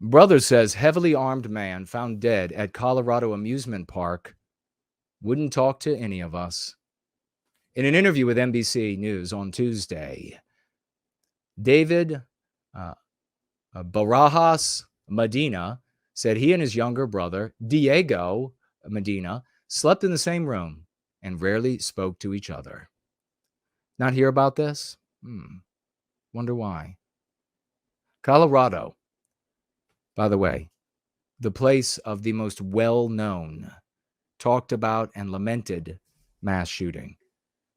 Brother says heavily armed man found dead at Colorado amusement park wouldn't talk to any of us. In an interview with NBC News on Tuesday, David uh, Barajas Medina said he and his younger brother, Diego Medina, slept in the same room and rarely spoke to each other. Not hear about this? Wonder why. Colorado, by the way, the place of the most well-known, talked about, and lamented mass shooting,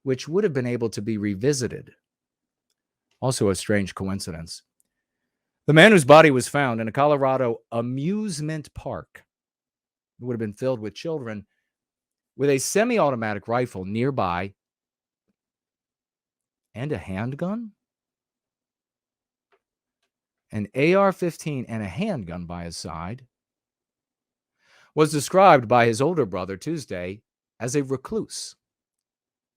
which would have been able to be revisited. Also a strange coincidence. The man whose body was found in a Colorado amusement park would have been filled with children with a semi-automatic rifle nearby and a handgun? An AR-15 and a handgun by his side, was described by his older brother Tuesday as a recluse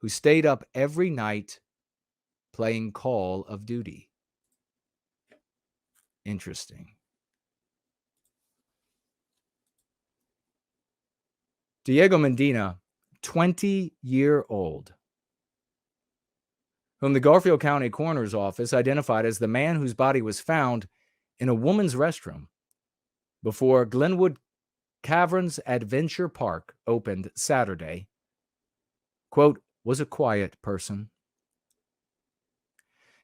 who stayed up every night playing Call of Duty. Interesting. Diego Medina, 20-year-old, whom the Garfield County Coroner's Office identified as the man whose body was found in a woman's restroom before Glenwood Caverns Adventure Park opened Saturday, quote, was a quiet person.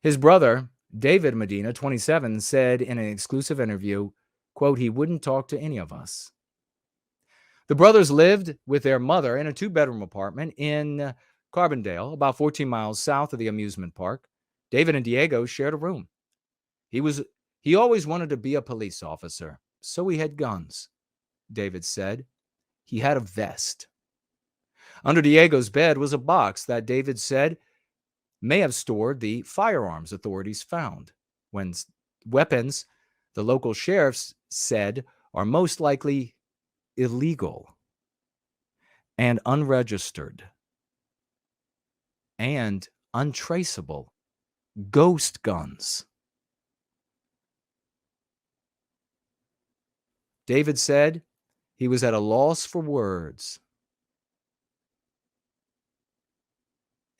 His brother, David Medina, 27, said in an exclusive interview, quote, he wouldn't talk to any of us. The brothers lived with their mother in a 2-bedroom apartment in Carbondale, about 14 miles south of the amusement park. David and Diego shared a room. He always wanted to be a police officer, so he had guns, David said. He had a vest. Under Diego's bed was a box that David said may have stored the firearms authorities found, when weapons the local sheriffs said are most likely illegal and unregistered and untraceable ghost guns. David said he was at a loss for words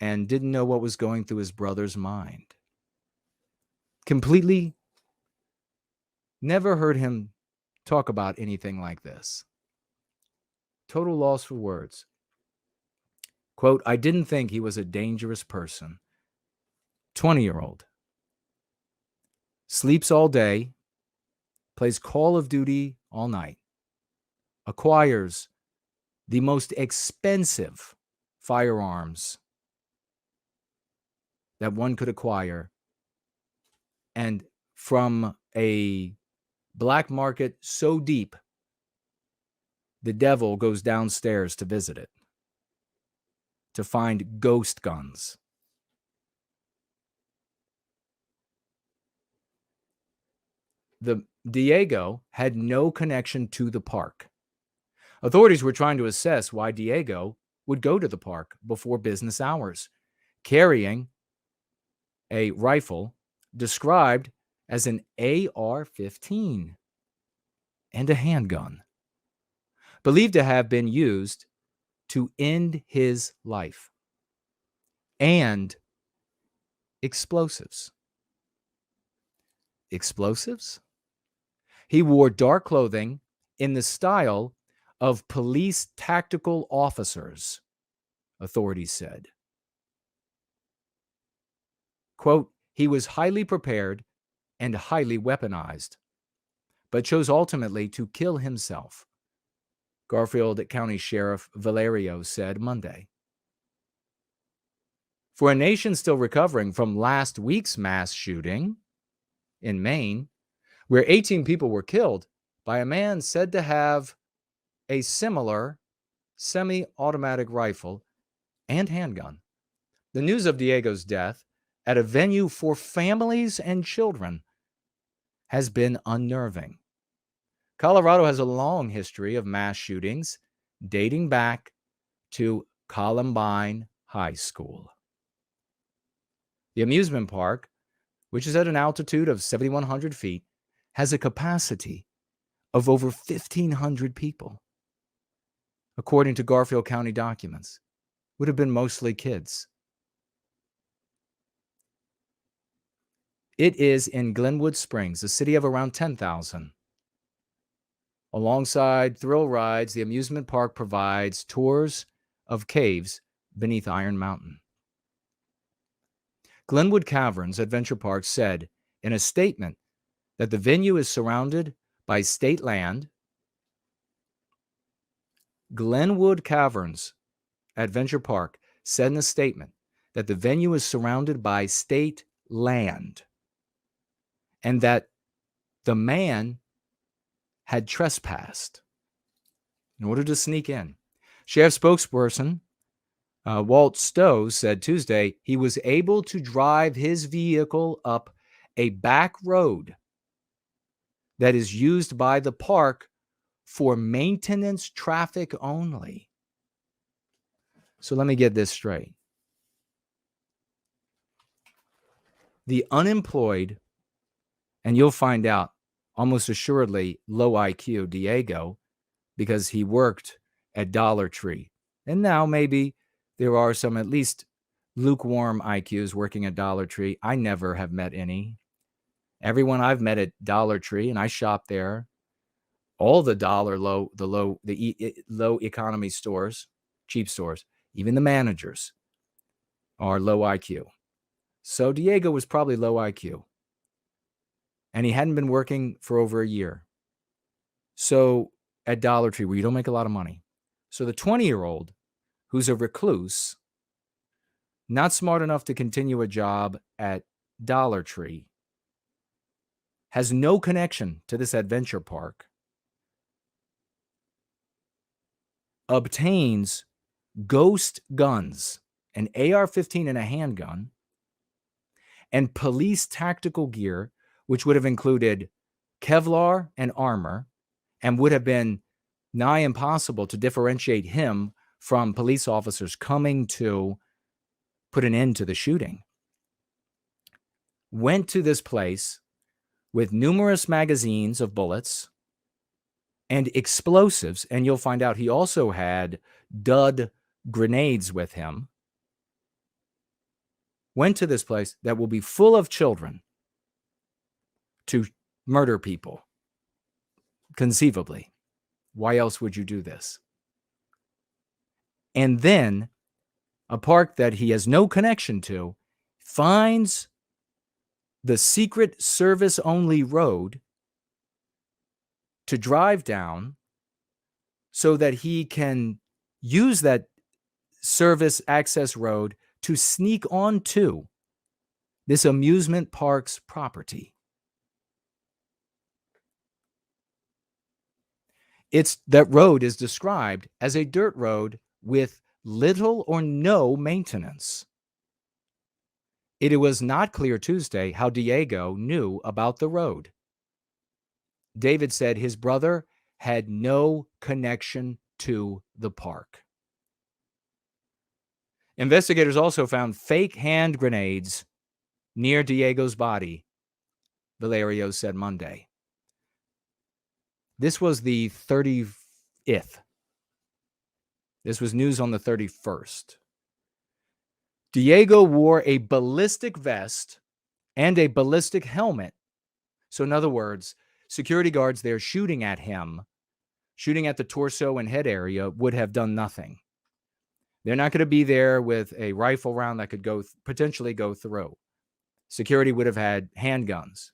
and didn't know what was going through his brother's mind. Completely never heard him talk about anything like this. Total loss for words. Quote, I didn't think he was a dangerous person. 20-year-old. Sleeps all day, plays Call of Duty all night, acquires the most expensive firearms that one could acquire, and from a black market so deep, the devil goes downstairs to visit it, to find ghost guns. The Diego had no connection to the park. Authorities were trying to assess why Diego would go to the park before business hours, carrying a rifle described as an AR-15 and a handgun, believed to have been used to end his life, and explosives. Explosives? He wore dark clothing in the style of police tactical officers, authorities said. Quote, he was highly prepared and highly weaponized, but chose ultimately to kill himself, Garfield County Sheriff Valerio said Monday. For a nation still recovering from last week's mass shooting in Maine, where 18 people were killed by a man said to have a similar semi-automatic rifle and handgun, the news of Diego's death at a venue for families and children has been unnerving. Colorado has a long history of mass shootings dating back to Columbine High School. The amusement park, which is at an altitude of 7,100 feet, has a capacity of over 1,500 people, according to Garfield County documents. Would have been mostly kids. It is in Glenwood Springs, a city of around 10,000. Alongside thrill rides, the amusement park provides tours of caves beneath Iron Mountain. Glenwood Caverns Adventure Park said in a statement that the venue is surrounded by state land. Glenwood Caverns Adventure Park said in a statement that the venue is surrounded by state land and that the man had trespassed in order to sneak in. Sheriff spokesperson Walt Stowe said Tuesday he was able to drive his vehicle up a back road that is used by the park for maintenance traffic only. So let me get this straight. The unemployed, and you'll find out almost assuredly low IQ Diego, because he worked at Dollar Tree. And now maybe there are some at least lukewarm IQs working at Dollar Tree. I never have met any. Everyone I've met at Dollar Tree, and I shop there, all the low economy stores, cheap stores, even the managers are low IQ. So Diego was probably low IQ. And he hadn't been working for over a year. So at Dollar Tree, where you don't make a lot of money. So the 20-year-old, who's a recluse, not smart enough to continue a job at Dollar Tree, has no connection to this adventure park, obtains ghost guns, an AR-15 and a handgun, and police tactical gear, which would have included Kevlar and armor, and would have been nigh impossible to differentiate him from police officers coming to put an end to the shooting. Went to this place with numerous magazines of bullets and explosives, and you'll find out he also had dud grenades with him. Went to this place that will be full of children to murder people, conceivably. Why else would you do this? And then a park that he has no connection to finds the Secret Service only road to drive down so that he can use that service access road to sneak onto this amusement park's property. That road is described as a dirt road with little or no maintenance. It was not clear Tuesday how Diego knew about the road. David said his brother had no connection to the park. Investigators also found fake hand grenades near Diego's body, Valerio said Monday. This was the 30th. This was news on the 31st. Diego wore a ballistic vest and a ballistic helmet. So in other words, security guards there shooting at him, shooting at the torso and head area, would have done nothing. They're not going to be there with a rifle round that could potentially go through. Security would have had handguns,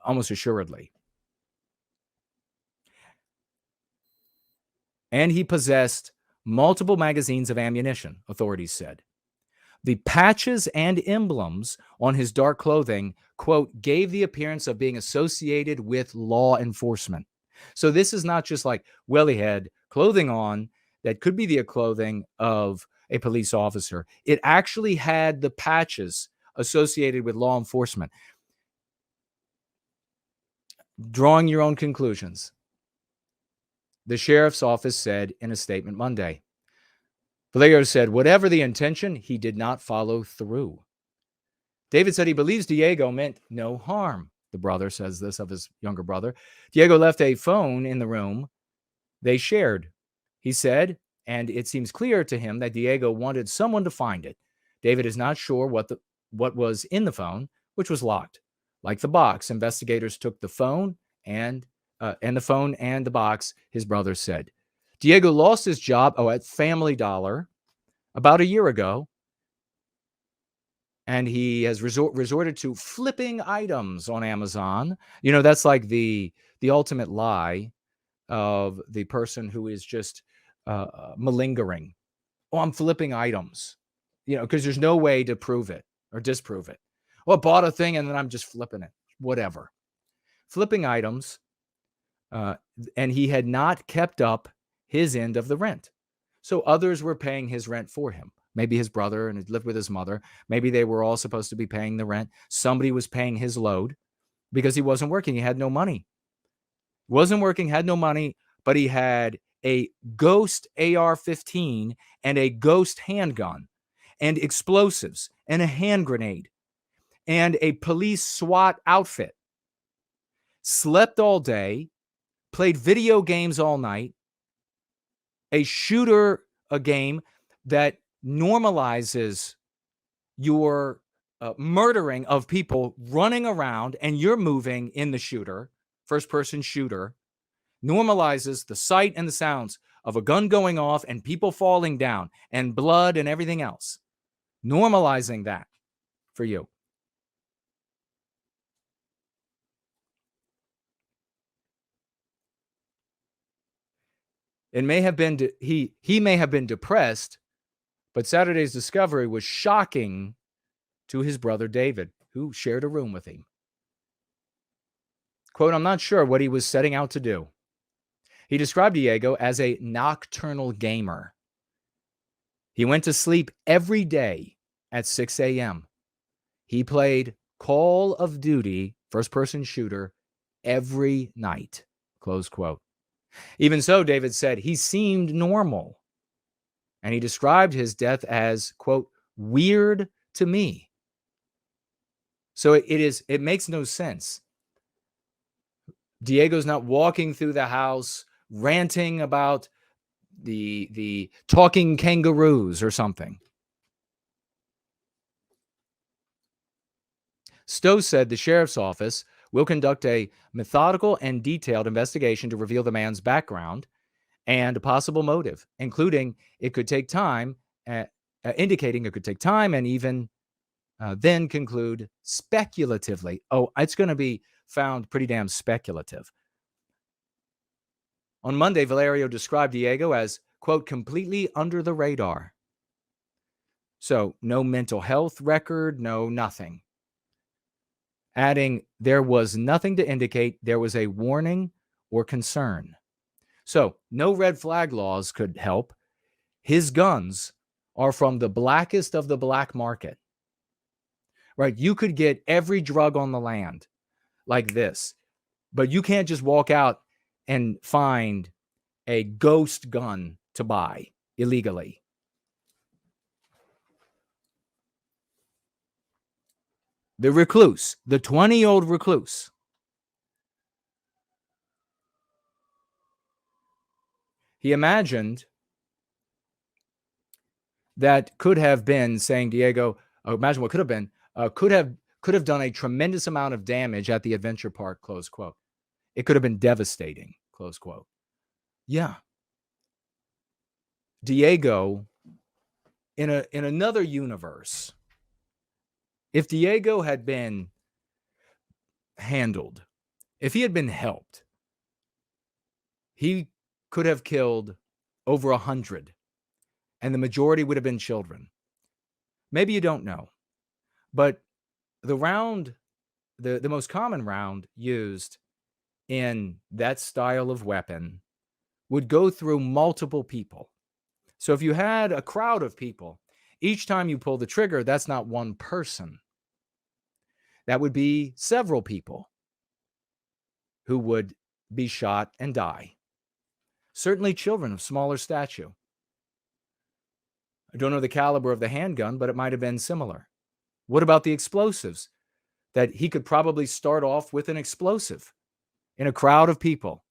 almost assuredly. And he possessed multiple magazines of ammunition, authorities said. The patches and emblems on his dark clothing, quote, gave the appearance of being associated with law enforcement. So this is not just like, well, he had clothing on that could be the clothing of a police officer. It actually had the patches associated with law enforcement. Drawing your own conclusions. The sheriff's office said in a statement Monday. Valerio said, whatever the intention, he did not follow through. David said he believes Diego meant no harm. The brother says this of his younger brother. Diego left a phone in the room they shared. He said, and it seems clear to him that Diego wanted someone to find it. David is not sure what was in the phone, which was locked. Like the box, investigators took the phone and the box, his brother said. Diego lost his job at Family Dollar about a year ago, and he has resorted to flipping items on Amazon. That's like the ultimate lie of the person who is just malingering. Oh, I'm flipping items, because there's no way to prove it or disprove it. Well, I bought a thing and then I'm just flipping it, whatever. Flipping items, and he had not kept up his end of the rent. So others were paying his rent for him. Maybe his brother, and he lived with his mother. Maybe they were all supposed to be paying the rent. Somebody was paying his load because he wasn't working. He had no money. Wasn't working, had no money, but he had a ghost AR-15 and a ghost handgun and explosives and a hand grenade and a police SWAT outfit. Slept all day, played video games all night, a game that normalizes your murdering of people running around, and you're moving in the shooter, first-person shooter, normalizes the sight and the sounds of a gun going off and people falling down and blood and everything else. Normalizing that for you. It may have been he may have been depressed, but Saturday's discovery was shocking to his brother David, who shared a room with him. Quote, I'm not sure what he was setting out to do. He described Diego as a nocturnal gamer. He went to sleep every day at 6 a.m. He played Call of Duty, first-person shooter, every night, close quote. Even so, David said, he seemed normal. And he described his death as, quote, weird to me. So it makes no sense. Diego's not walking through the house ranting about the talking kangaroos or something. Stowe said the sheriff's office will conduct a methodical and detailed investigation to reveal the man's background and possible motive, indicating it could take time, and even then conclude speculatively. Oh, it's going to be found pretty damn speculative. On Monday, Valerio described Diego as, quote, completely under the radar. So no mental health record, no nothing. Adding, there was nothing to indicate there was a warning or concern. So no red flag laws could help. His guns are from the blackest of the black market. Right? You could get every drug on the land like this, but you can't just walk out and find a ghost gun to buy illegally. The recluse, the 20-year-old recluse. He imagined that could have been saying, Diego, imagine what could have been, could have done a tremendous amount of damage at the adventure park, close quote. It could have been devastating, close quote. Yeah. Diego, in another universe, if Diego had been handled, if he had been helped, he could have killed over 100, and the majority would have been children. Maybe you don't know, but the most common round used in that style of weapon would go through multiple people. So if you had a crowd of people, each time you pull the trigger, that's not one person. That would be several people who would be shot and die. Certainly children of smaller stature. I don't know the caliber of the handgun, but it might have been similar. What about the explosives? that he could probably start off with an explosive in a crowd of people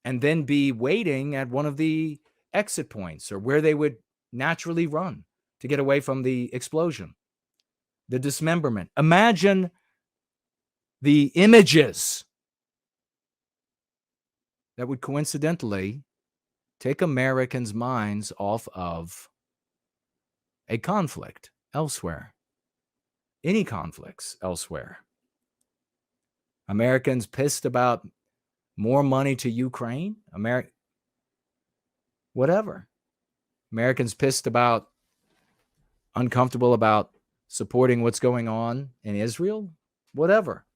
and then be waiting at one of the exit points or where they would naturally run to get away from the explosion, the dismemberment. Imagine the images that would coincidentally take Americans' minds off of a conflict elsewhere, any conflicts elsewhere. Americans pissed about more money to Ukraine, whatever. Americans pissed about, uncomfortable about supporting what's going on in Israel, whatever.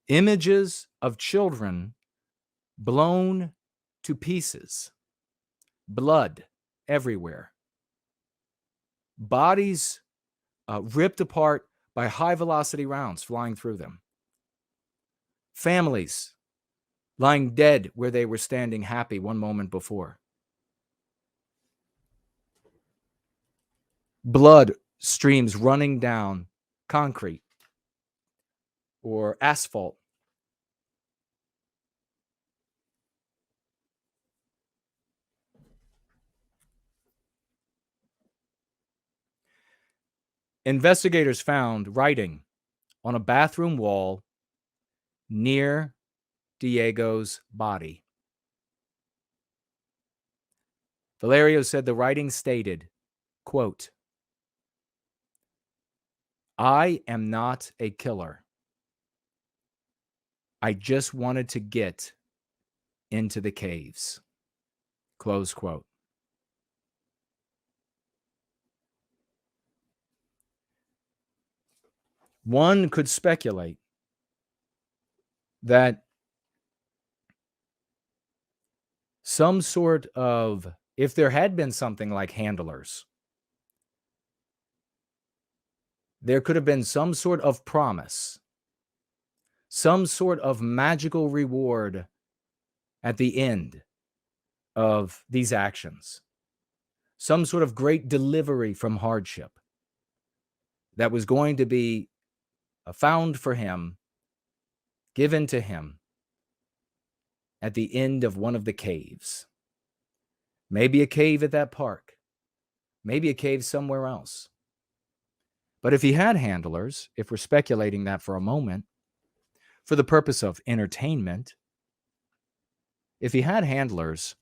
Images of children blown to pieces, blood everywhere, bodies ripped apart by high velocity rounds flying through them, families lying dead where they were standing happy one moment before, blood streams running down concrete or asphalt. Investigators found writing on a bathroom wall near Diego's body. Valerio said the writing stated, quote, "I am not a killer. I just wanted to get into the caves." Close quote. One could speculate that some sort of, if there had been something like handlers, there could have been some sort of promise, some sort of magical reward at the end of these actions, some sort of great delivery from hardship that was going to be found for him, given to him at the end of one of the caves. Maybe a cave at that park, maybe a cave somewhere else. But if he had handlers, if we're speculating that for a moment, for the purpose of entertainment, if he had handlers,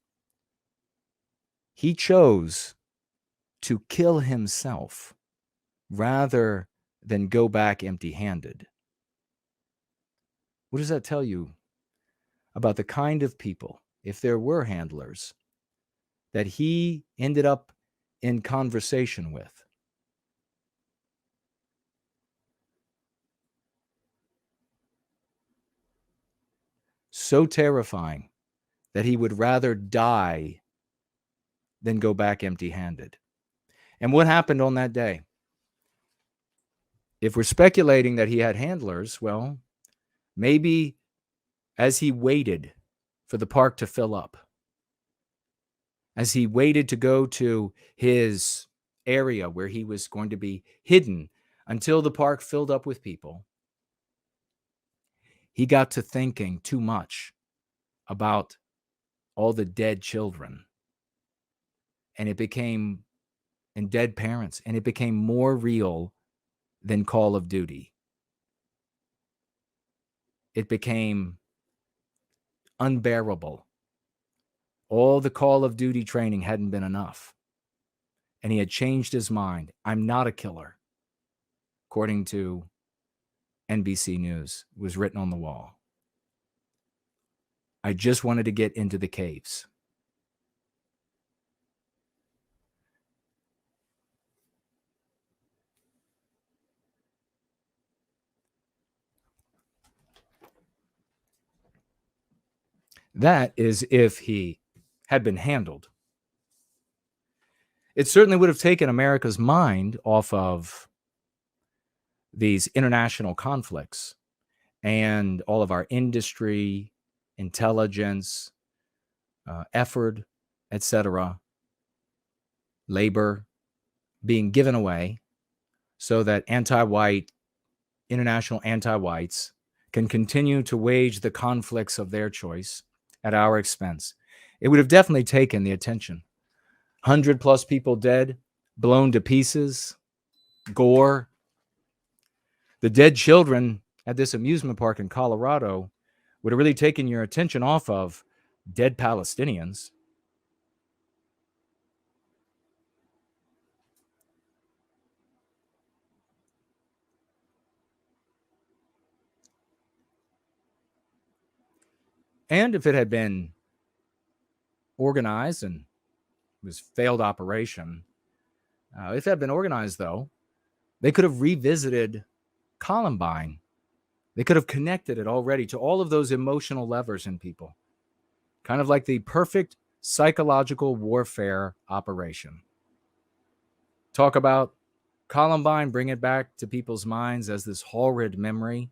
he chose to kill himself rather than go back empty-handed. What does that tell you about the kind of people, if there were handlers, that he ended up in conversation with? So terrifying that he would rather die than go back empty-handed. And what happened on that day? If we're speculating that he had handlers, well, maybe as he waited for the park to fill up, as he waited to go to his area where he was going to be hidden until the park filled up with people, he got to thinking too much about all the dead children. And dead parents, and it became more real than Call of Duty. It became unbearable. All the Call of Duty training hadn't been enough. And he had changed his mind. I'm not a killer, according to NBC News. It was written on the wall. I just wanted to get into the caves. That is if he had been handled. It certainly would have taken America's mind off of these international conflicts and all of our industry, intelligence, effort, etc., labor being given away so that international anti-whites can continue to wage the conflicts of their choice at our expense. It would have definitely taken the attention. 100 plus people dead, blown to pieces, gore. The dead children at this amusement park in Colorado would have really taken your attention off of dead Palestinians. And if it had been organized and was failed operation, if it had been organized, though, they could have revisited Columbine. They could have connected it already to all of those emotional levers in people, kind of like the perfect psychological warfare operation. Talk about Columbine, bring it back to people's minds as this horrid memory,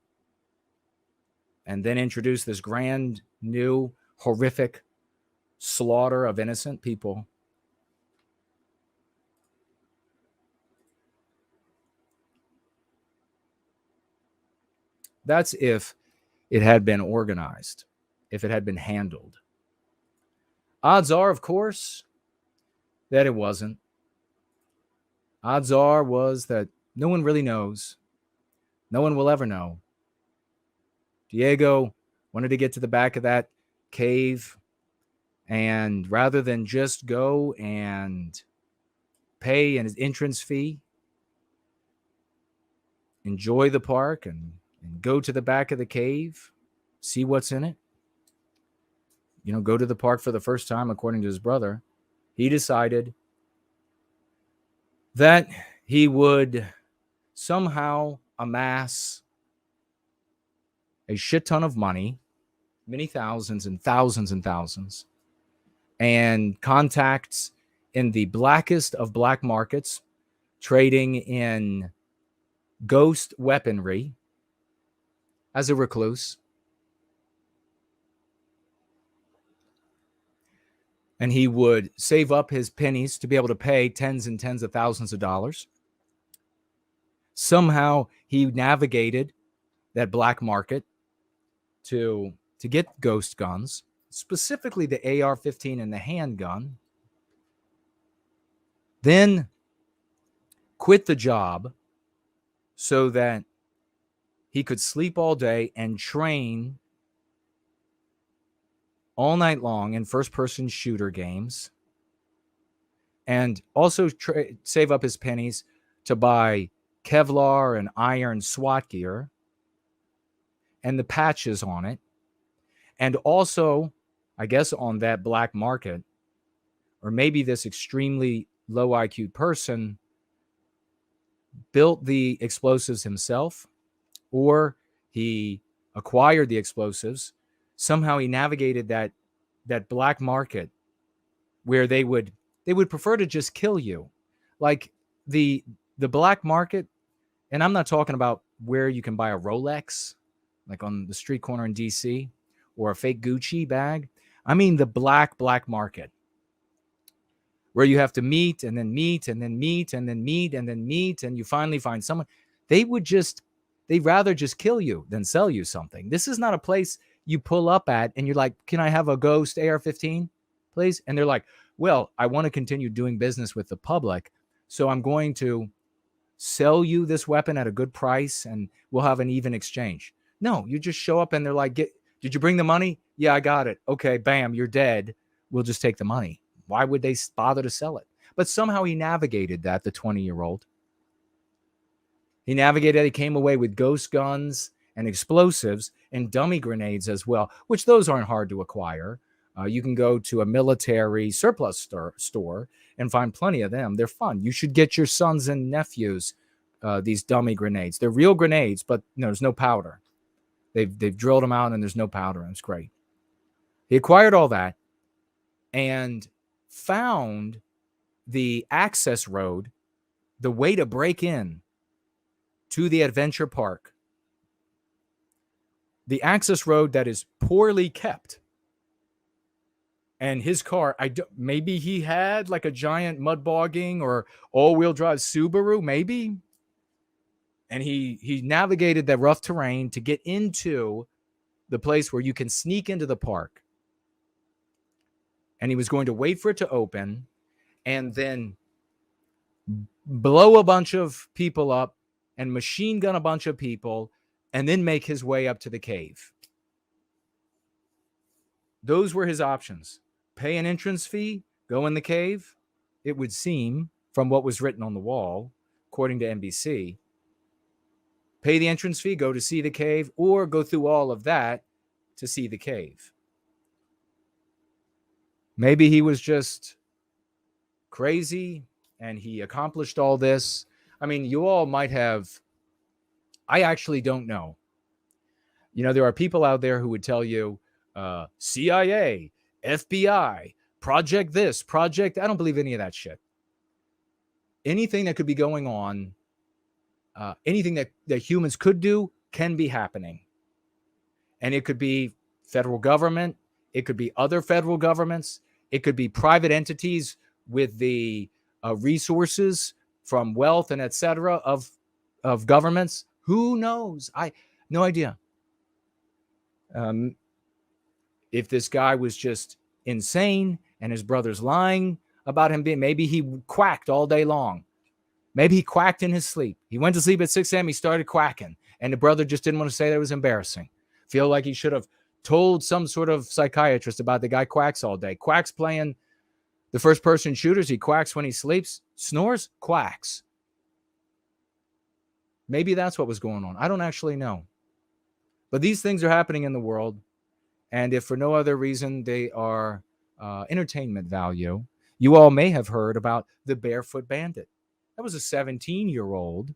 and then introduce this grand, new, horrific slaughter of innocent people. That's if it had been organized, if it had been handled. Odds are, of course, that it wasn't. Odds are was that no one really knows. No one will ever know. Diego wanted to get to the back of that cave, and rather than just go and pay an entrance fee, enjoy the park, and go to the back of the cave, see what's in it, go to the park for the first time, according to his brother, he decided that he would somehow amass a shit ton of money, many thousands and thousands and thousands, and contacts in the blackest of black markets, trading in ghost weaponry as a recluse. And he would save up his pennies to be able to pay tens and tens of thousands of dollars. Somehow he navigated that black market to get ghost guns, specifically the AR-15 and the handgun. Then quit the job so that he could sleep all day and train all night long in first-person shooter games, and also save up his pennies to buy Kevlar and iron SWAT gear and the patches on it. And also, I guess on that black market, or maybe this extremely low IQ person built the explosives himself, or he acquired the explosives. Somehow he navigated that black market where they would prefer to just kill you. Like the black market, and I'm not talking about where you can buy a Rolex, like on the street corner in DC, or a fake Gucci bag. I mean the black market, where you have to meet and then meet and then meet and then meet and then meet, and you finally find someone. They'd rather just kill you than sell you something. This is not a place you pull up at and you're like, can I have a ghost AR-15, please? And they're like, well, I want to continue doing business with the public, so I'm going to sell you this weapon at a good price and we'll have an even exchange. No, you just show up and they're like, did you bring the money? Yeah, I got it. Okay, bam, you're dead. We'll just take the money. Why would they bother to sell it? But somehow he navigated that, the 20-year-old. He navigated it. He came away with ghost guns and explosives and dummy grenades as well, which those aren't hard to acquire. You can go to a military surplus store and find plenty of them. They're fun. You should get your sons and nephews these dummy grenades. They're real grenades, but there's no powder. They've drilled them out and there's no powder, and it's great. He acquired all that and found the access road, the way to break in to the adventure park. The access road that is poorly kept. And his car, maybe he had like a giant mud bogging or all-wheel drive Subaru, maybe. And he navigated that rough terrain to get into the place where you can sneak into the park. And he was going to wait for it to open and then blow a bunch of people up and machine gun a bunch of people and then make his way up to the cave. Those were his options. Pay an entrance fee, go in the cave. It would seem, from what was written on the wall, according to NBC, pay the entrance fee, go to see the cave, or go through all of that to see the cave. Maybe he was just crazy and he accomplished all this. I mean, you all might have, I actually don't know. You know, there are people out there who would tell you, CIA, FBI, project this, project. I don't believe any of that shit. Anything that could be going on, anything that humans could do can be happening. And it could be federal government. It could be other federal governments. It could be private entities with the resources from wealth and et cetera of governments. Who knows? No idea. If this guy was just insane and his brother's lying about him being, maybe he quacked all day long. Maybe he quacked in his sleep. He went to sleep at 6 a.m. He started quacking, and the brother just didn't want to say that it was embarrassing. Feel like he should have told some sort of psychiatrist about the guy quacks all day. Quacks playing the first-person shooters. He quacks when he sleeps. Snores, quacks. Maybe that's what was going on. I don't actually know. But these things are happening in the world. And if for no other reason, they are entertainment value. You all may have heard about the Barefoot Bandit. That was a 17-year-old.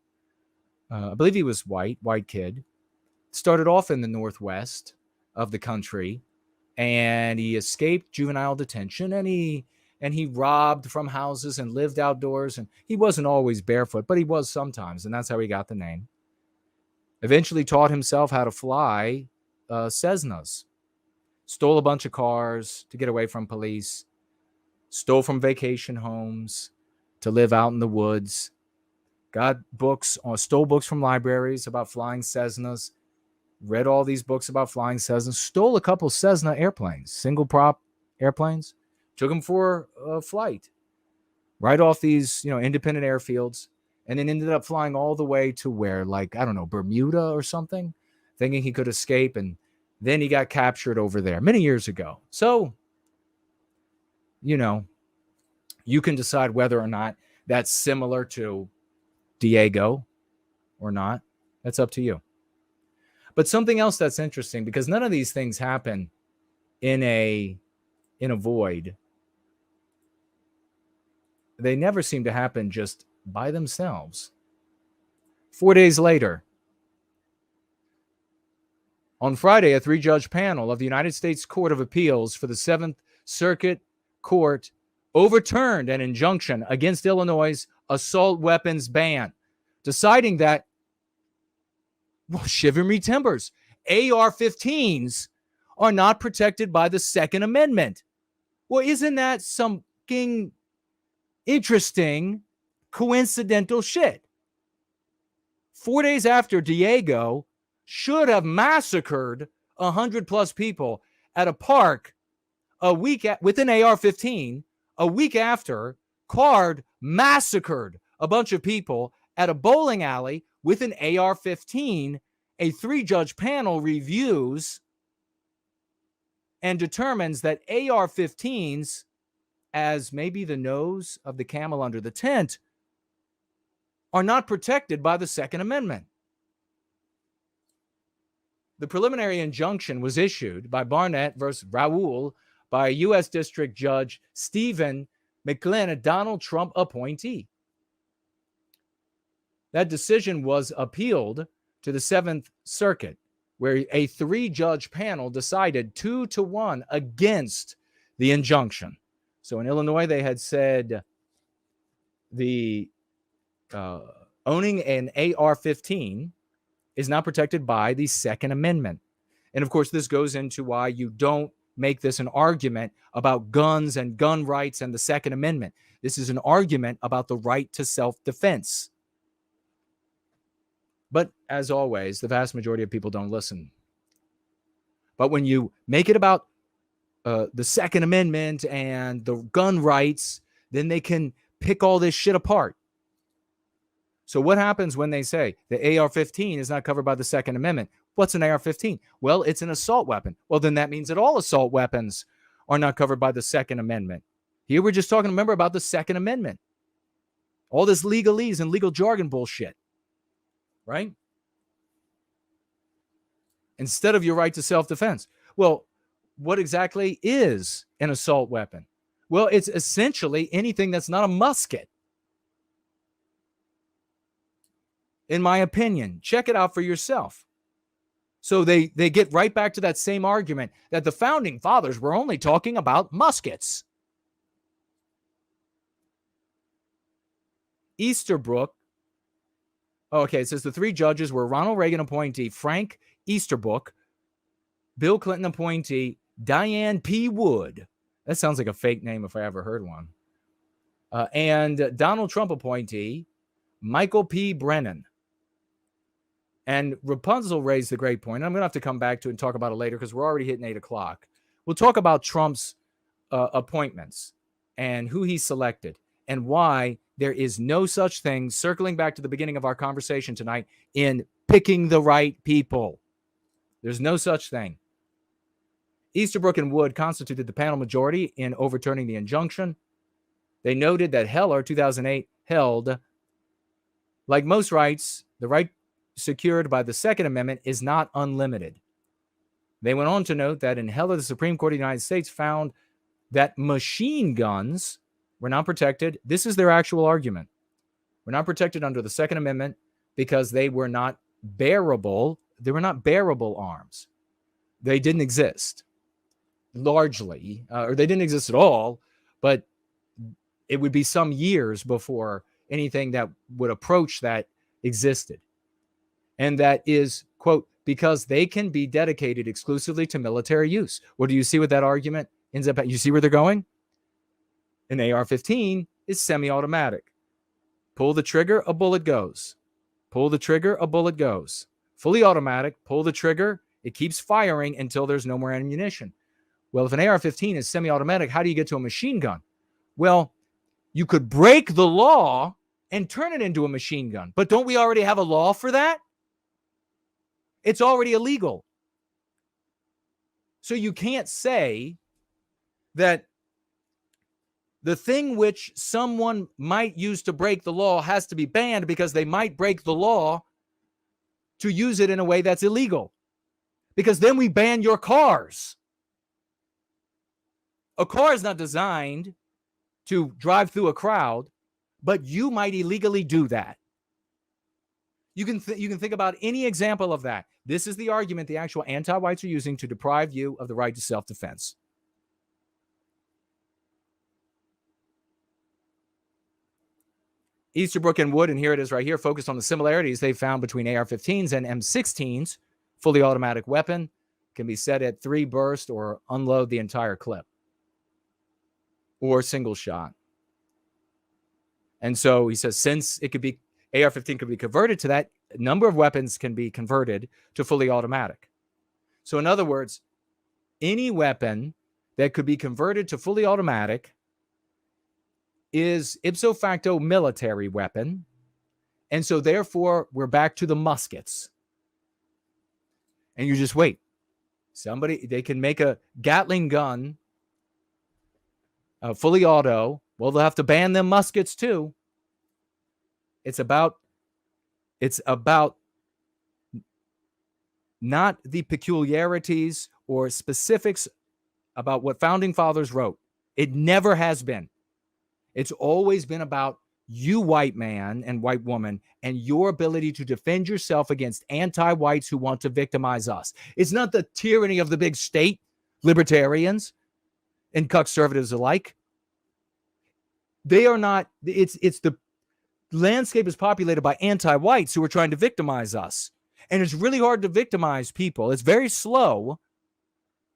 I believe he was white kid. Started off in the northwest of the country. And he escaped juvenile detention. And he robbed from houses and lived outdoors. And he wasn't always barefoot, but he was sometimes. And that's how he got the name. Eventually taught himself how to fly Cessnas. Stole a bunch of cars to get away from police. Stole from vacation homes to live out in the woods. Got books, stole books from libraries about flying Cessnas. Read all these books about flying Cessnas. Stole a couple Cessna airplanes, single prop airplanes. Took them for a flight. Right off these, independent airfields. And then ended up flying all the way to where, Bermuda or something. Thinking he could escape, and then he got captured over there many years ago. So, you can decide whether or not that's similar to Diego or not. That's up to you. But something else that's interesting, because none of these things happen in a void. They never seem to happen just by themselves. 4 days later, on Friday, a 3-judge panel of the United States Court of Appeals for the 7th Circuit Court overturned an injunction against Illinois' assault weapons ban, deciding that, shiver me timbers, AR-15s are not protected by the Second Amendment. Well, isn't that something interesting, coincidental shit? 4 days after Diego should have massacred 100+ people at a park with an AR-15, a week after Card massacred a bunch of people at a bowling alley with an AR-15, a 3-judge panel reviews and determines that AR-15s, as maybe the nose of the camel under the tent, are not protected by the Second Amendment. The preliminary injunction was issued by Barnett versus Raoul by U.S. District Judge Stephen McLean, a Donald Trump appointee. That decision was appealed to the 7th Circuit, where a 3-judge panel decided 2-1 against the injunction. So in Illinois, they had said the owning an AR-15 is not protected by the Second Amendment. And of course, this goes into why you don't make this an argument about guns and gun rights and the Second Amendment. This is an argument about the right to self-defense. But as always, the vast majority of people don't listen. But when you make it about the Second Amendment and the gun rights, then they can pick all this shit apart. So what happens when they say the AR-15 is not covered by the Second Amendment? What's an AR-15? Well, it's an assault weapon. Well, then that means that all assault weapons are not covered by the Second Amendment. Here we're just talking, remember, about the Second Amendment. All this legalese and legal jargon bullshit, right? Instead of your right to self-defense. Well, what exactly is an assault weapon? Well, it's essentially anything that's not a musket. In my opinion, check it out for yourself. So they get right back to that same argument that the founding fathers were only talking about muskets. Easterbrook. Okay, it says the three judges were Ronald Reagan appointee Frank Easterbrook, Bill Clinton appointee Diane P. Wood. That sounds like a fake name if I ever heard one. And Donald Trump appointee Michael P. Brennan. And Rapunzel raised the great point. I'm going to have to come back to it and talk about it later because we're already hitting 8 o'clock. We'll talk about Trump's appointments and who he selected and why there is no such thing, circling back to the beginning of our conversation tonight, in picking the right people. There's no such thing. Easterbrook and Wood constituted the panel majority in overturning the injunction. They noted that Heller, 2008, held, like most rights, the right secured by the Second Amendment is not unlimited. They went on to note that in Heller, the Supreme Court of the United States found that machine guns were not protected. This is their actual argument. We're not protected under the Second Amendment because they were not bearable. They were not bearable arms. They didn't exist largely, or they didn't exist at all, but it would be some years before anything that would approach that existed. And that is, quote, because they can be dedicated exclusively to military use. What do you see with that argument ends up at? You see where they're going? An AR-15 is semi-automatic. Pull the trigger, a bullet goes. Pull the trigger, a bullet goes. Fully automatic, pull the trigger, it keeps firing until there's no more ammunition. Well, if an AR-15 is semi-automatic, how do you get to a machine gun? Well, you could break the law and turn it into a machine gun. But don't we already have a law for that? It's already illegal. So you can't say that the thing which someone might use to break the law has to be banned because they might break the law to use it in a way that's illegal. Because then we ban your cars. A car is not designed to drive through a crowd, but you might illegally do that. You can think about any example of that. This is the argument the actual anti-whites are using to deprive you of the right to self-defense. Easterbrook and Wood, and here it is right here, focused on the similarities they found between AR-15s and M16s. Fully automatic weapon can be set at 3 bursts or unload the entire clip, or single shot. And so he says, since it could be AR-15 could be converted to that, a number of weapons can be converted to fully automatic. So in other words, any weapon that could be converted to fully automatic is ipso facto military weapon. And so therefore, we're back to the muskets. And you just wait. They can make a Gatling gun fully auto. Well, they'll have to ban them muskets too. It's about not the peculiarities or specifics about what founding fathers wrote. It never has been. It's always been about you, white man and white woman, and your ability to defend yourself against anti-whites who want to victimize us. It's not the tyranny of the big state, libertarians and conservatives alike. They are not, it's the landscape is populated by anti-whites who are trying to victimize us. And it's really hard to victimize people. It's very slow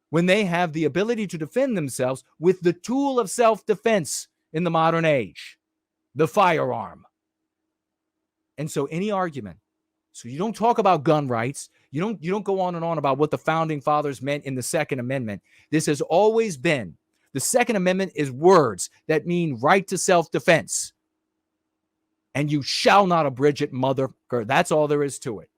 when they have the ability to defend themselves with the tool of self-defense in the modern age, the firearm. And so any argument So you don't talk about gun rights. You don't go on and on about what the founding fathers meant in the Second Amendment. This has always been, the Second Amendment is words that mean right to self-defense. And you shall not abridge it, motherfucker. That's all there is to it.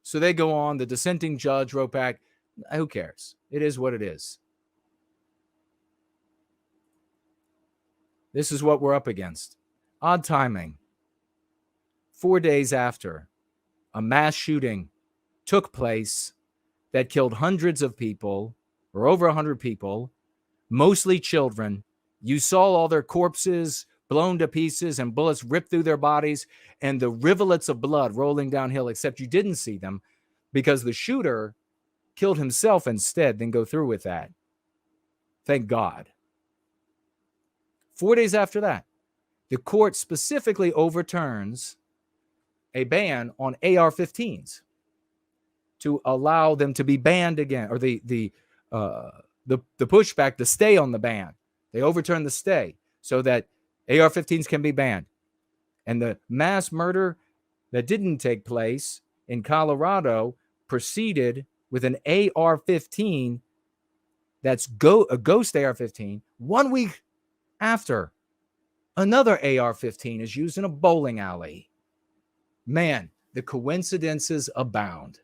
So they go on. The dissenting judge wrote back, who cares? It is what it is. This is what we're up against. Odd timing. 4 days after a mass shooting took place that killed hundreds of people, or over 100 people, mostly children. You saw all their corpses blown to pieces and bullets ripped through their bodies and the rivulets of blood rolling downhill, except you didn't see them because the shooter killed himself instead, then go through with that. Thank God. 4 days after that, the court specifically overturns a ban on AR-15s to allow them to be banned again, or the pushback, the stay on the ban. They overturned the stay so that AR-15s can be banned. And the mass murder that didn't take place in Colorado proceeded with an AR-15 that's a ghost AR-15 1 week after another AR-15 is used in a bowling alley. Man, the coincidences abound.